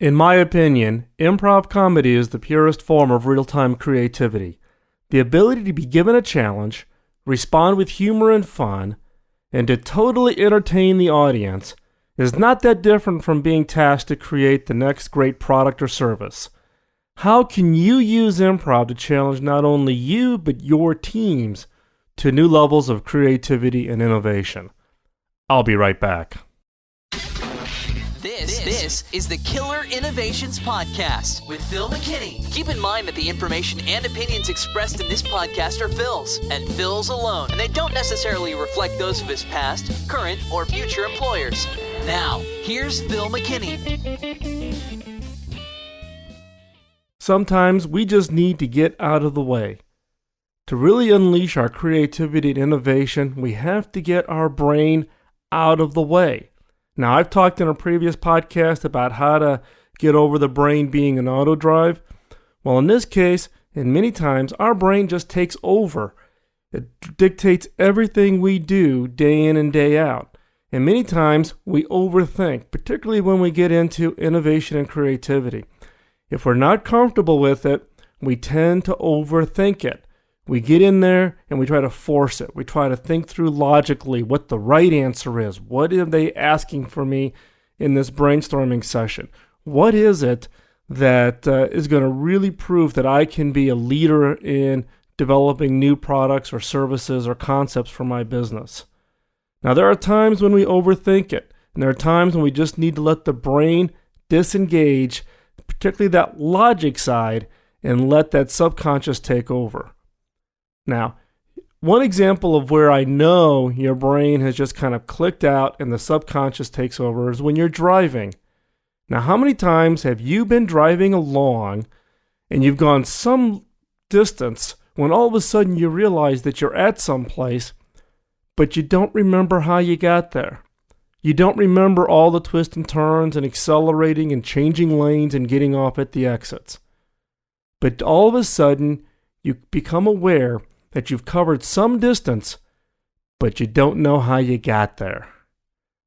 In my opinion, improv comedy is the purest form of real-time creativity. The ability to be given a challenge, respond with humor and fun, and to totally entertain the audience is not that different from being tasked to create the next great product or service. How can you use improv to challenge not only you, but your teams to new levels of creativity and innovation? I'll be right back. This is the Killer Innovations Podcast with Phil McKinney. Keep in mind that the information and opinions expressed in this podcast are Phil's, and Phil's alone, and they don't necessarily reflect those of his past, current, or future employers. Now, here's Phil McKinney. Sometimes we just need to get out of the way. To really unleash our creativity and innovation, we have to get our brain out of the way. Now, I've talked in a previous podcast about how to get over the brain being an auto drive. Well, in this case, and many times, our brain just takes over. It dictates everything we do day in and day out. And many times, we overthink, particularly when we get into innovation and creativity. If we're not comfortable with it, we tend to overthink it. We get in there and we try to force it. We try to think through logically what the right answer is. What are they asking for me in this brainstorming session? What is it that is going to really prove that I can be a leader in developing new products or services or concepts for my business? Now, there are times when we overthink it, and there are times when we just need to let the brain disengage, particularly that logic side, and let that subconscious take over. Now, one example of where I know your brain has just kind of clicked out and the subconscious takes over is when you're driving. Now, how many times have you been driving along and you've gone some distance when all of a sudden you realize that you're at some place, but you don't remember how you got there? You don't remember all the twists and turns and accelerating and changing lanes and getting off at the exits. But all of a sudden, you become aware that you've covered some distance, but you don't know how you got there.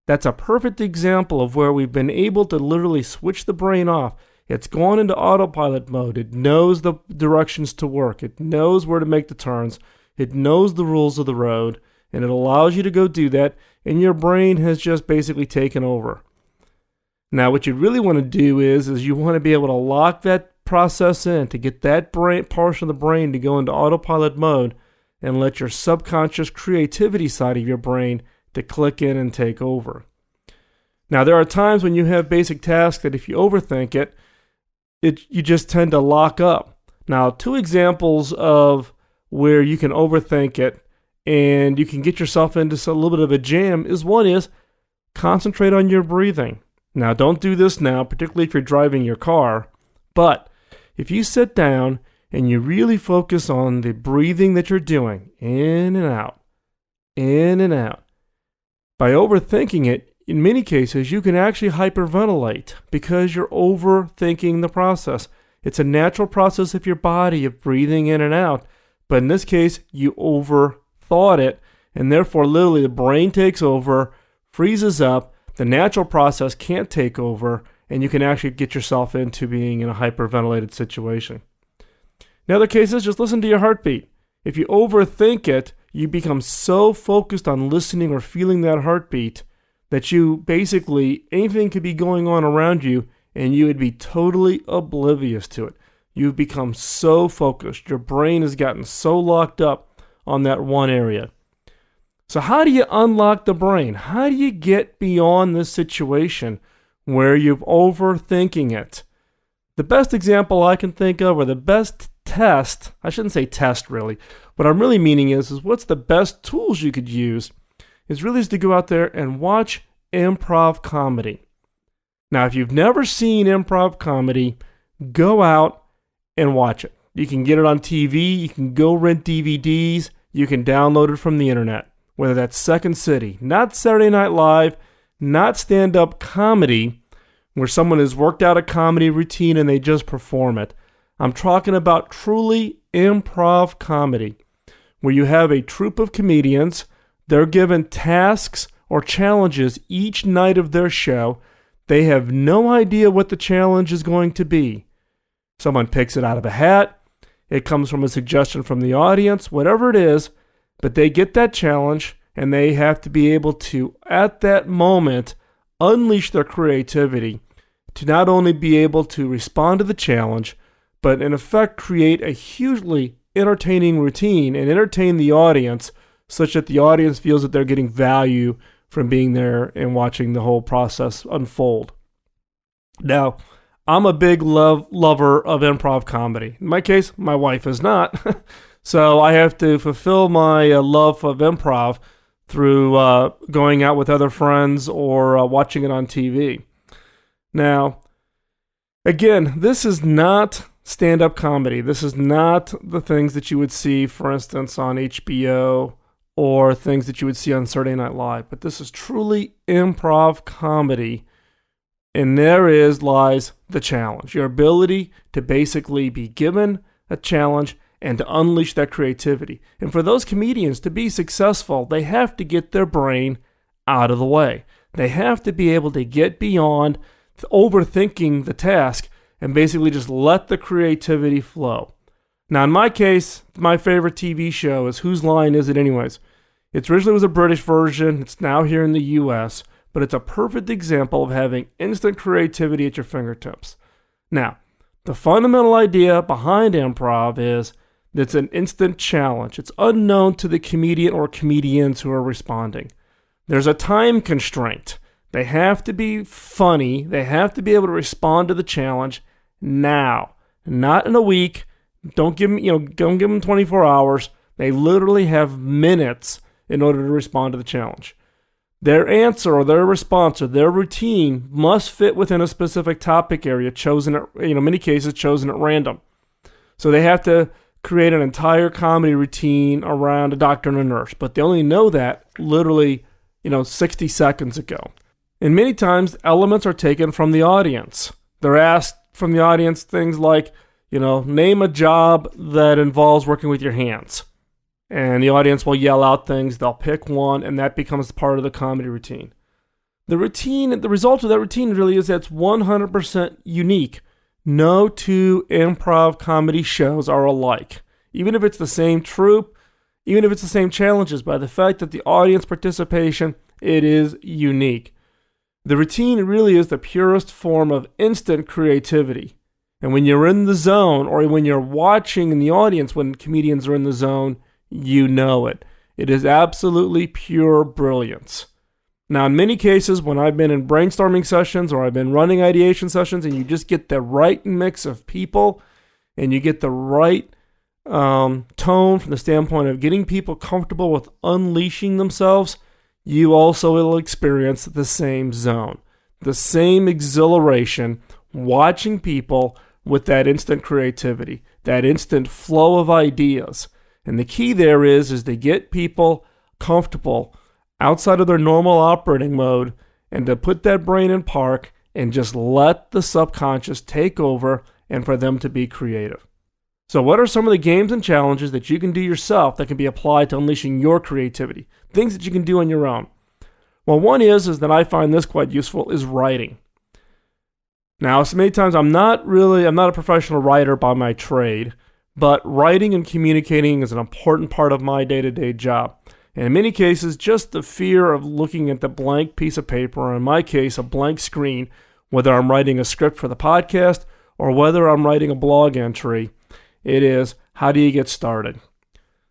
That's a perfect example of where we've been able to literally switch the brain off. It's gone into autopilot mode. It knows the directions to work. It knows where to make the turns. It knows the rules of the road, and it allows you to go do that, and your brain has just basically taken over. Now, what you really want to do is you want to be able to lock that process in to get that brain portion of the brain to go into autopilot mode and let your subconscious creativity side of your brain to click in and take over. Now, there are times when you have basic tasks that if you overthink it, you just tend to lock up. Now, two examples of where you can overthink it and you can get yourself into a little bit of a jam is one is concentrate on your breathing. Now, don't do this now, particularly if you're driving your car, but if you sit down and you really focus on the breathing that you're doing, in and out, by overthinking it, in many cases, you can actually hyperventilate because you're overthinking the process. It's a natural process of your body of breathing in and out, but in this case, you overthought it, and therefore, literally, the brain takes over, freezes up, the natural process can't take over, and you can actually get yourself into being in a hyperventilated situation. In other cases, just listen to your heartbeat. If you overthink it, you become so focused on listening or feeling that heartbeat that you basically, anything could be going on around you, and you would be totally oblivious to it. You've become so focused. Your brain has gotten so locked up on that one area. So how do you unlock the brain? How do you get beyond this situation where you're overthinking it? The best example I can think of, or the best test, I shouldn't say test really, what I'm really meaning is what's the best tools you could use, is really to go out there and watch improv comedy. Now, if you've never seen improv comedy, go out and watch it. You can get it on TV, you can go rent DVDs, you can download it from the internet, whether that's Second City, not Saturday Night Live, not stand-up comedy, where someone has worked out a comedy routine and they just perform it. I'm talking about truly improv comedy, where you have a troupe of comedians. They're given tasks or challenges each night of their show. They have no idea what the challenge is going to be. Someone picks it out of a hat. It comes from a suggestion from the audience, whatever it is, but they get that challenge and they have to be able to, at that moment, unleash their creativity to not only be able to respond to the challenge, but in effect create a hugely entertaining routine and entertain the audience such that the audience feels that they're getting value from being there and watching the whole process unfold. Now, I'm a big lover of improv comedy. In my case, my wife is not. So I have to fulfill my love of improv through going out with other friends or watching it on TV. Now, again, this is not stand-up comedy. This is not the things that you would see, for instance, on HBO or things that you would see on Saturday Night Live. But this is truly improv comedy. And there lies the challenge. Your ability to basically be given a challenge and to unleash that creativity. And for those comedians to be successful, they have to get their brain out of the way. They have to be able to get beyond overthinking the task and basically just let the creativity flow. Now, in my case, my favorite TV show is Whose Line Is It Anyways? It originally was a British version. It's now here in the U.S., but it's a perfect example of having instant creativity at your fingertips. Now, the fundamental idea behind improv is that it's an instant challenge. It's unknown to the comedian or comedians who are responding. There's a time constraint. They have to be funny. They have to be able to respond to the challenge now, not in a week. Don't give them 24 hours. They literally have minutes in order to respond to the challenge. Their answer or their response or their routine must fit within a specific topic area chosen at, many cases chosen at random. So they have to create an entire comedy routine around a doctor and a nurse, but they only know that literally, 60 seconds ago. And many times elements are taken from the audience. They're asked from the audience things like, name a job that involves working with your hands. And the audience will yell out things, they'll pick one, and that becomes part of the comedy routine. The result of that routine really is that it's 100% unique. No two improv comedy shows are alike. Even if it's the same troupe, even if it's the same challenges, by the fact that the audience participation, it is unique. The routine really is the purest form of instant creativity. And when you're in the zone, or when you're watching in the audience when comedians are in the zone, you know it. It is absolutely pure brilliance. Now, in many cases, when I've been in brainstorming sessions or I've been running ideation sessions and you just get the right mix of people and you get the right tone from the standpoint of getting people comfortable with unleashing themselves, you also will experience the same zone, the same exhilaration, watching people with that instant creativity, that instant flow of ideas. And the key there is to get people comfortable outside of their normal operating mode and to put that brain in park and just let the subconscious take over and for them to be creative. So what are some of the games and challenges that you can do yourself that can be applied to unleashing your creativity? Things that you can do on your own. Well, one is that I find this quite useful is writing. Now, so many times I'm not a professional writer by my trade, but writing and communicating is an important part of my day-to-day job. And in many cases, just the fear of looking at the blank piece of paper, or in my case, a blank screen, whether I'm writing a script for the podcast or whether I'm writing a blog entry, it is, how do you get started?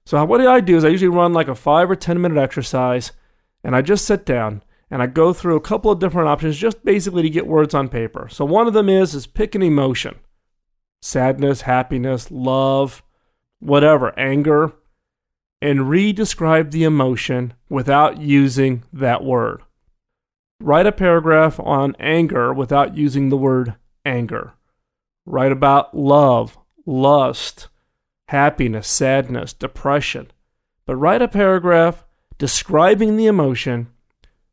So what I do is I usually run like a 5 or 10 minute exercise, and I just sit down and I go through a couple of different options just basically to get words on paper. So one of them is pick an emotion. Sadness, happiness, love, whatever, anger, and re-describe the emotion without using that word. Write a paragraph on anger without using the word anger. Write about love, lust, happiness, sadness, depression. But write a paragraph describing the emotion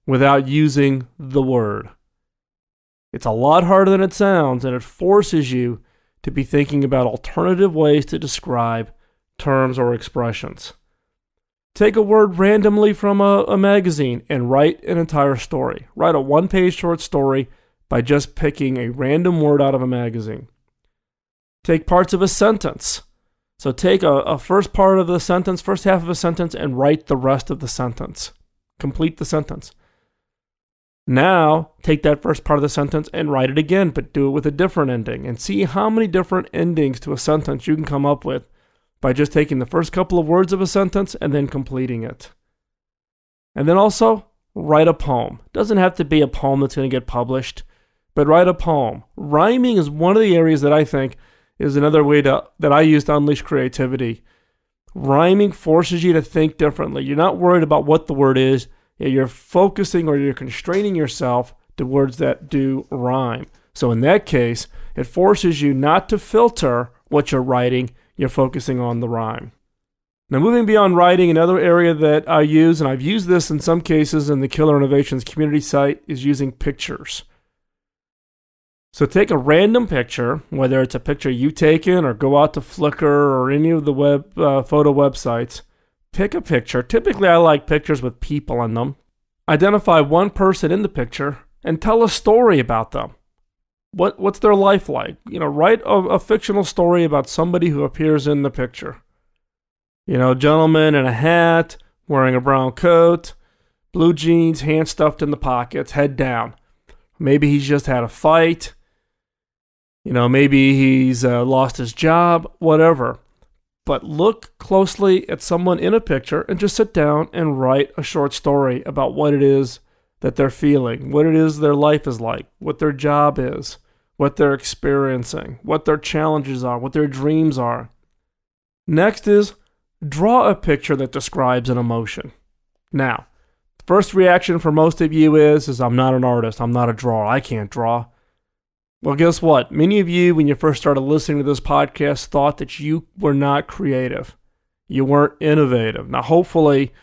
without using the word. It's a lot harder than it sounds, and it forces you to be thinking about alternative ways to describe terms or expressions. Take a word randomly from a magazine and write an entire story. Write a one-page short story by just picking a random word out of a magazine. Take parts of a sentence. So take a first part of the sentence, first half of a sentence, and write the rest of the sentence. Complete the sentence. Now, take that first part of the sentence and write it again, but do it with a different ending. And see how many different endings to a sentence you can come up with by just taking the first couple of words of a sentence and then completing it. And then also, write a poem. It doesn't have to be a poem that's going to get published, but write a poem. Rhyming is one of the areas that I think is another way that I use to unleash creativity. Rhyming forces you to think differently. You're not worried about what the word is. You're focusing or you're constraining yourself to words that do rhyme. So in that case, it forces you not to filter what you're writing. You're focusing on the rhyme. Now, moving beyond writing, another area that I use, and I've used this in some cases in the Killer Innovations community site, is using pictures. So take a random picture, whether it's a picture you've taken or go out to Flickr or any of the photo websites. Pick a picture. Typically, I like pictures with people in them. Identify one person in the picture and tell a story about them. What's their life like? Write a fictional story about somebody who appears in the picture. Gentleman in a hat, wearing a brown coat, blue jeans, hands stuffed in the pockets, head down. Maybe he's just had a fight. Maybe he's lost his job, whatever. But look closely at someone in a picture and just sit down and write a short story about what it is that they're feeling, what it is their life is like, what their job is, what they're experiencing, what their challenges are, what their dreams are. Next is draw a picture that describes an emotion. Now, the first reaction for most of you is I'm not an artist, I'm not a drawer, I can't draw. Well, guess what? Many of you, when you first started listening to this podcast, thought that you were not creative. You weren't innovative. Now, hopefully,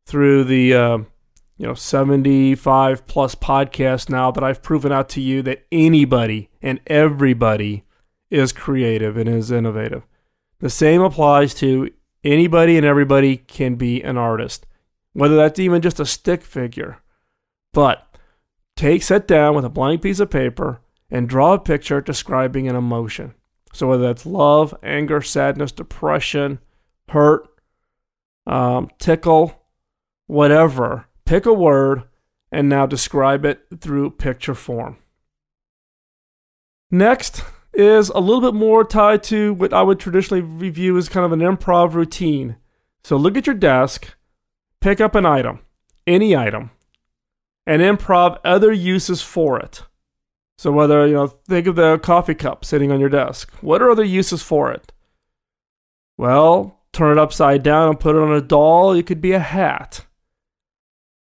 through the 75 plus podcasts now that I've proven out to you that anybody and everybody is creative and is innovative. The same applies to anybody and everybody can be an artist, whether that's even just a stick figure. But sit down with a blank piece of paper and draw a picture describing an emotion. So whether that's love, anger, sadness, depression, hurt, tickle, whatever, pick a word and now describe it through picture form. Next is a little bit more tied to what I would traditionally review as kind of an improv routine. So look at your desk, pick up an item, any item, and improv other uses for it. So whether, think of the coffee cup sitting on your desk. What are other uses for it? Well, turn it upside down and put it on a doll. It could be a hat.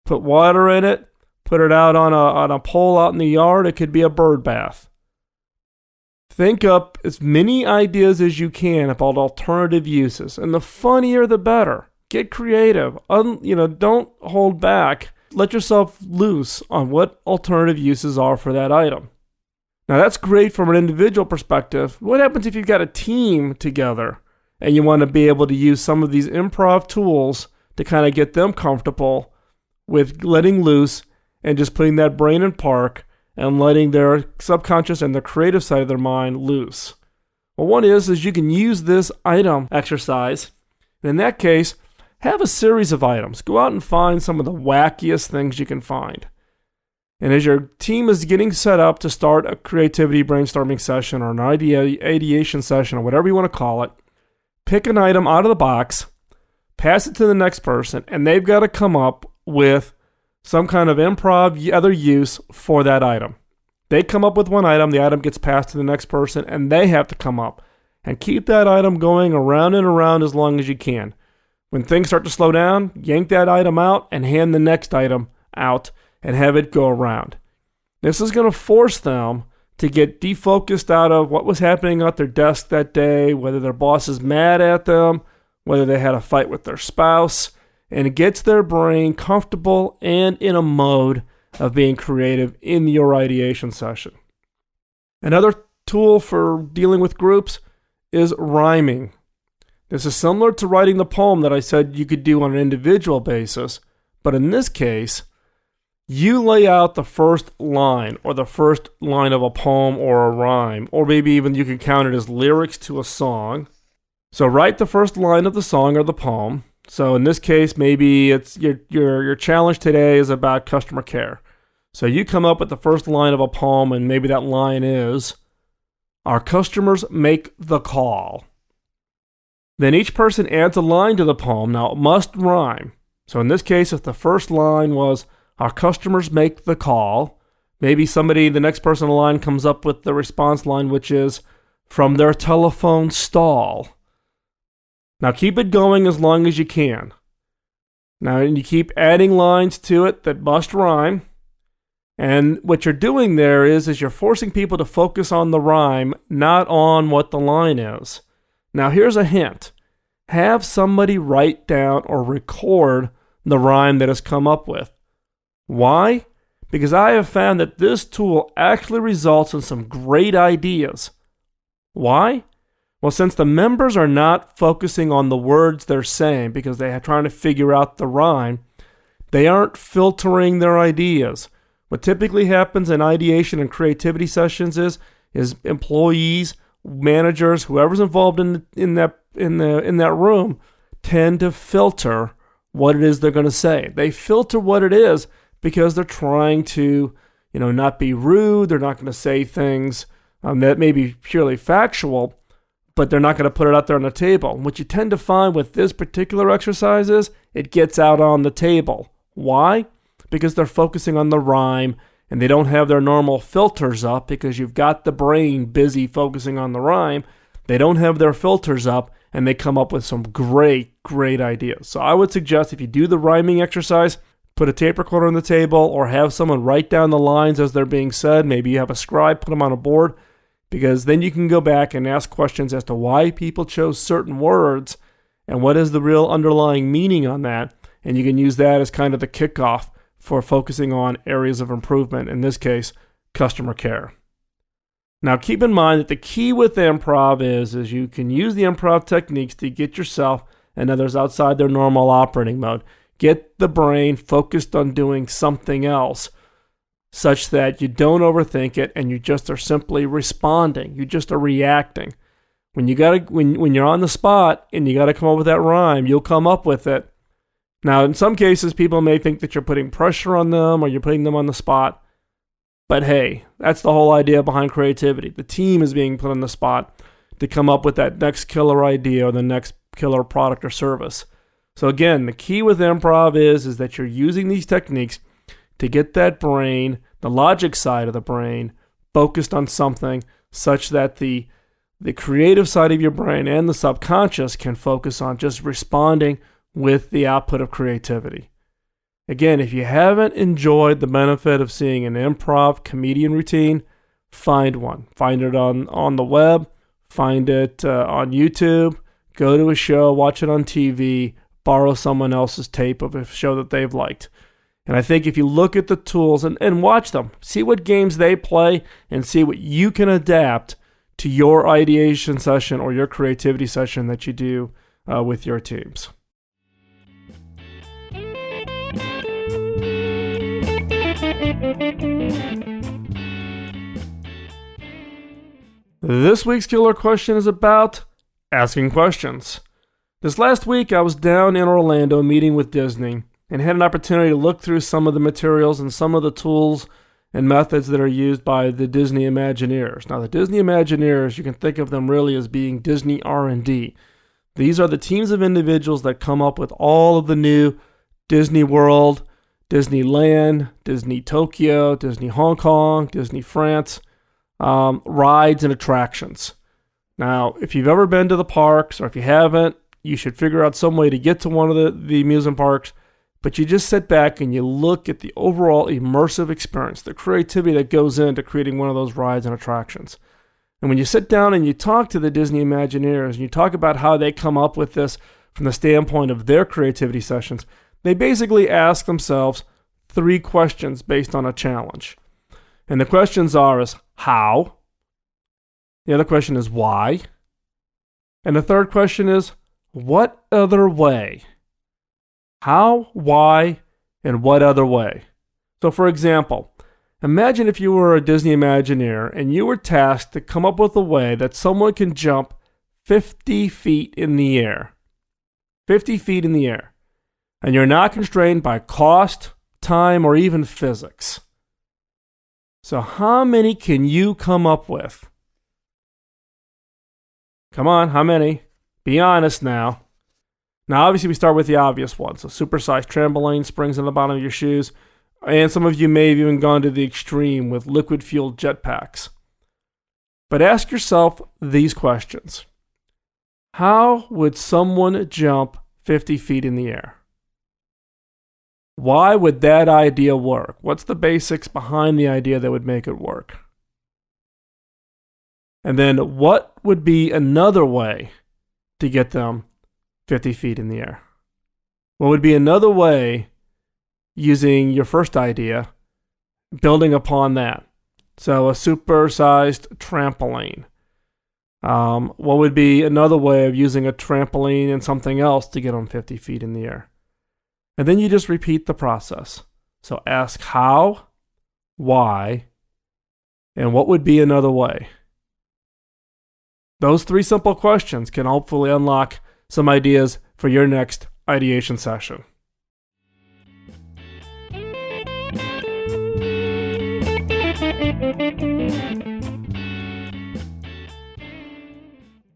Put water in it. Put it out on a pole out in the yard. It could be a bird bath. Think up as many ideas as you can about alternative uses. And the funnier, the better. Get creative. Don't hold back. Let yourself loose on what alternative uses are for that item. Now, that's great from an individual perspective. What happens if you've got a team together and you want to be able to use some of these improv tools to kind of get them comfortable with letting loose and just putting that brain in park and letting their subconscious and their creative side of their mind loose? Well, one is you can use this item exercise. And in that case, have a series of items. Go out and find some of the wackiest things you can find. And as your team is getting set up to start a creativity brainstorming session or an ideation session or whatever you want to call it, pick an item out of the box, pass it to the next person, and they've got to come up with some kind of improv other use for that item. They come up with one item, the item gets passed to the next person, and they have to come up. And keep that item going around and around as long as you can. When things start to slow down, yank that item out and hand the next item out and have it go around. This is going to force them to get defocused out of what was happening at their desk that day, whether their boss is mad at them, whether they had a fight with their spouse, and it gets their brain comfortable and in a mode of being creative in your ideation session. Another tool for dealing with groups is rhyming. This is similar to writing the poem that I said you could do on an individual basis, but in this case, You lay out the first line or the first line of a poem or a rhyme, or maybe even you can count it as lyrics to a song. So write the first line of the song or the poem. So in this case, maybe it's your challenge today is about customer care. So you come up with the first line of a poem, and maybe that line is, "Our customers make the call." Then each person adds a line to the poem. Now it must rhyme. So in this case, if the first line was, "Our customers make the call," maybe the next person in the line comes up with the response line, which is, "From their telephone stall." Now keep it going as long as you can. Now you keep adding lines to it that must rhyme. And what you're doing there is you're forcing people to focus on the rhyme, not on what the line is. Now here's a hint. Have somebody write down or record the rhyme that has come up with. Why? Because I have found that this tool actually results in some great ideas. Why? Well, since the members are not focusing on the words they're saying because they are trying to figure out the rhyme, they aren't filtering their ideas. What typically happens in ideation and creativity sessions is employees, managers, whoever's involved in that room, tend to filter what it is they're going to say. They filter what it is because they're trying to, not be rude. They're not going to say things that may be purely factual, but they're not going to put it out there on the table. And what you tend to find with this particular exercise is it gets out on the table. Why? Because they're focusing on the rhyme and they don't have their normal filters up because you've got the brain busy focusing on the rhyme. They don't have their filters up and they come up with some great ideas. So I would suggest if you do the rhyming exercise, put a tape recorder on the table or have someone write down the lines as they're being said. Maybe you have a scribe, put them on a board, because then you can go back and ask questions as to why people chose certain words and what is the real underlying meaning on that. And you can use that as kind of the kickoff for focusing on areas of improvement, in this case, customer care. Now, keep in mind that the key with improv is you can use the improv techniques to get yourself and others outside their normal operating mode. Get the brain focused on doing something else such that you don't overthink it and you just are simply responding. You just are reacting. When you're on the spot and you got to come up with that rhyme, you'll come up with it. Now, in some cases, people may think that you're putting pressure on them or you're putting them on the spot. But hey, that's the whole idea behind creativity. The team is being put on the spot to come up with that next killer idea or the next killer product or service. So again, the key with improv is that you're using these techniques to get that brain, the logic side of the brain, focused on something such that the creative side of your brain and the subconscious can focus on just responding with the output of creativity. Again, if you haven't enjoyed the benefit of seeing an improv comedian routine, find one. Find it on the web, find it on YouTube, go to a show, watch it on TV, borrow someone else's tape of a show that they've liked. And I think if you look at the tools and watch them, see what games they play and see what you can adapt to your ideation session or your creativity session that you do with your teams. This week's killer question is about asking questions. This last week, I was down in Orlando meeting with Disney and had an opportunity to look through some of the materials and some of the tools and methods that are used by the Disney Imagineers. Now, the Disney Imagineers, you can think of them really as being Disney R&D. These are the teams of individuals that come up with all of the new Disney World, Disneyland, Disney Tokyo, Disney Hong Kong, Disney France, rides and attractions. Now, if you've ever been to the parks, or if you haven't, you should figure out some way to get to one of the amusement parks. But you just sit back and you look at the overall immersive experience, the creativity that goes into creating one of those rides and attractions. And when you sit down and you talk to the Disney Imagineers and you talk about how they come up with this from the standpoint of their creativity sessions, they basically ask themselves 3 questions based on a challenge. And the questions is how? The other question is why? And the third question is, what other way? How, why, and what other way? So for example, imagine if you were a Disney Imagineer and you were tasked to come up with a way that someone can jump 50 feet in the air. 50 feet in the air. And you're not constrained by cost, time, or even physics. So how many can you come up with? Come on, how many? Be honest now. Now, obviously, we start with the obvious ones. So supersized trampoline, springs on the bottom of your shoes, and some of you may have even gone to the extreme with liquid-fueled jetpacks. But ask yourself these questions. How would someone jump 50 feet in the air? Why would that idea work? What's the basics behind the idea that would make it work? And then what would be another way to get them 50 feet in the air? What would be another way using your first idea, building upon that? So a supersized trampoline. What would be another way of using a trampoline and something else to get them 50 feet in the air? And then you just repeat the process. So ask how, why, and what would be another way. Those 3 simple questions can hopefully unlock some ideas for your next ideation session.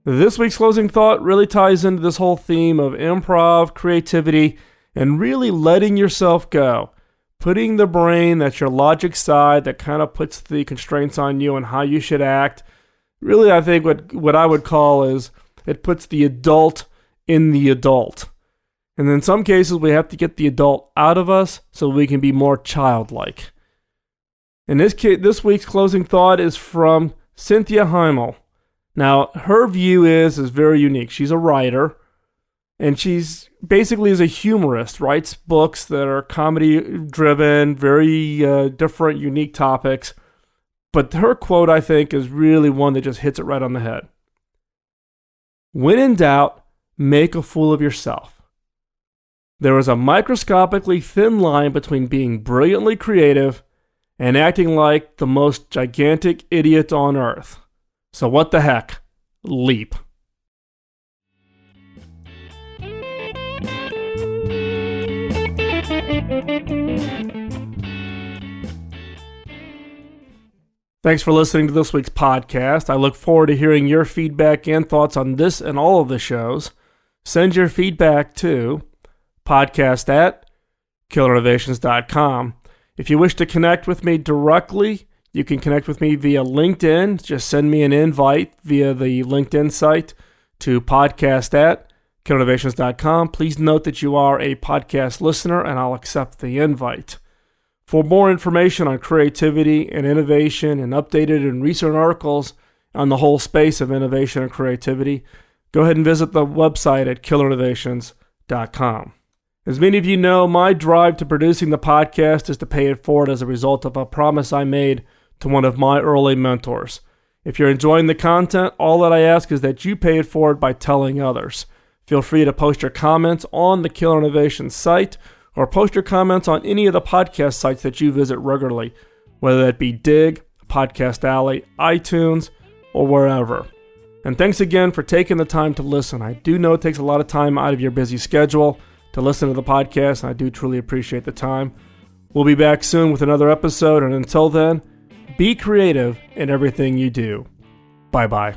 This week's closing thought really ties into this whole theme of improv, creativity, and really letting yourself go. Putting the brain, that's your logic side, that kind of puts the constraints on you and how you should act. Really, I think what I would call is it puts the adult in the adult. And in some cases, we have to get the adult out of us so we can be more childlike. In this case, this week's closing thought is from Cynthia Heimel. Now, her view is very unique. She's a writer, and she's basically is a humorist, writes books that are comedy-driven, very different, unique topics. But her quote, I think, is really one that just hits it right on the head. When in doubt, make a fool of yourself. There is a microscopically thin line between being brilliantly creative and acting like the most gigantic idiot on earth. So what the heck? Leap. Thanks for listening to this week's podcast. I look forward to hearing your feedback and thoughts on this and all of the shows. Send your feedback to podcast@killerinnovations.com. If you wish to connect with me directly, you can connect with me via LinkedIn. Just send me an invite via the LinkedIn site to podcast@killerinnovations.com. Please note that you are a podcast listener, and I'll accept the invite. For more information on creativity and innovation and updated and recent articles on the whole space of innovation and creativity, go ahead and visit the website at killerinnovations.com. As many of you know, my drive to producing the podcast is to pay it forward as a result of a promise I made to one of my early mentors. If you're enjoying the content, all that I ask is that you pay it forward by telling others. Feel free to post your comments on the Killer Innovations site, or post your comments on any of the podcast sites that you visit regularly, whether that be Dig, Podcast Alley, iTunes, or wherever. And thanks again for taking the time to listen. I do know it takes a lot of time out of your busy schedule to listen to the podcast, and I do truly appreciate the time. We'll be back soon with another episode, and until then, be creative in everything you do. Bye-bye.